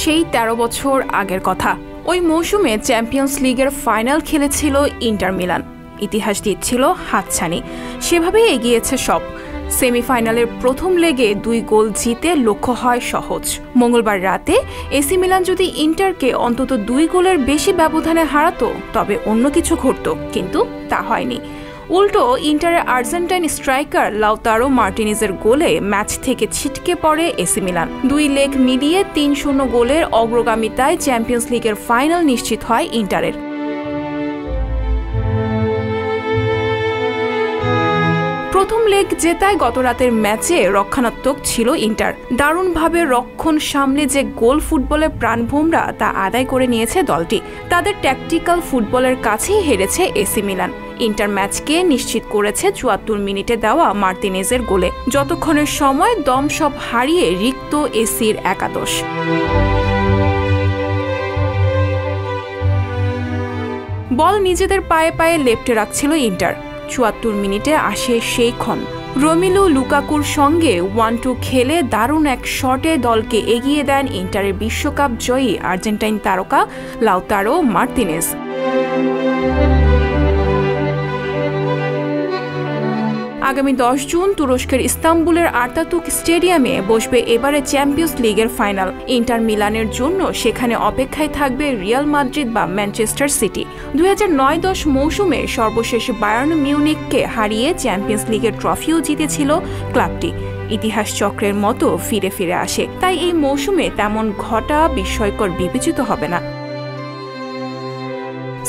সেই ১৩ বছর আগের কথা। ওই মৌসুমে চ্যাম্পিয়ন্স লিগের ফাইনাল খেলেছিল ইন্টার মিলান। ইতিহাস দিচ্ছিল হাতছানি, সেভাবেই এগিয়েছে সব। সেমিফাইনালের প্রথম লেগে ২ গোল জিতে লক্ষ্য হয় সহজ। মঙ্গলবার রাতে এসি মিলান যদি ইন্টারকে অন্তত ২ গোলের বেশি ব্যবধানে হারাতো তবে অন্য কিছু ঘটত, কিন্তু তা হয়নি। উল্টো ইন্টারের আর্জেন্টাইন স্ট্রাইকার লাউতারো মার্টিনেজের গোলে ম্যাচ থেকে ছিটকে পড়ে এসি মিলান। ২ লেগ মিলিয়ে ৩-০ গোলের অগ্রগামিতায় চ্যাম্পিয়ন্স লিগের ফাইনাল নিশ্চিত হয় ইন্টারের। প্রথম লেগ জেতায় গতরাতের ম্যাচে রক্ষণাত্মক ছিল ইন্টার। দারুণভাবে রক্ষণ সামলে যে গোল ফুটবলের প্রাণভোমরা তা আদায় করে নিয়েছে দলটি। তাদের ট্যাকটিক্যাল ফুটবলের কাছেই হেরেছে এসি মিলান। ইন্টার ম্যাচকে নিশ্চিত করেছে ৭৪ মিনিটে দেওয়া মার্তিনেজের গোলে। যতক্ষণের সময় দম সব হারিয়ে রিক্ত এসির একাদশ। বল নিজেদের পায়ে পায়ে লেপ্টে রাখছিল ইন্টার। ৭৪ মিনিটে আসে সেই ক্ষণ। রোমেলু লুকাকুর সঙ্গে 1-2 খেলে দারুণ এক শটে দলকে এগিয়ে দেন ইন্টারের বিশ্বকাপ জয়ী আর্জেন্টাইন তারকা লাউতারো মার্তিনেজ। আগামী ১০ জুন তুরস্কের ইস্তাম্বুলের আতাতুর্ক স্টেডিয়ামে বসবে এবারে চ্যাম্পিয়ন্স লিগের ফাইনাল। ইন্টার মিলানের জন্য সেখানে অপেক্ষায় থাকবে রিয়াল মাদ্রিদ বা ম্যানচেস্টার সিটি। ২০০৯-১০ মৌসুমে সর্বশেষ বায়ার্ন মিউনিখকে হারিয়ে চ্যাম্পিয়ন্স লিগের ট্রফিও জিতেছিল ক্লাবটি। ইতিহাস চক্রের মতো ফিরে ফিরে আসে, তাই এই মৌসুমে তেমন ঘটা বিস্ময়কর বিবেচিত হবে না।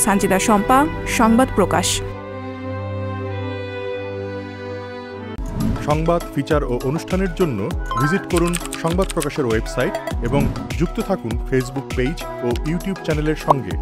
সানজিদা শম্পা, সংবাদ প্রকাশ। সংবাদ, ফিচার ও অনুষ্ঠানের জন্য ভিজিট করুন সংবাদ প্রকাশের ওয়েবসাইট এবং যুক্ত থাকুন ফেসবুক পেজ ও ইউটিউব চ্যানেলের সঙ্গে।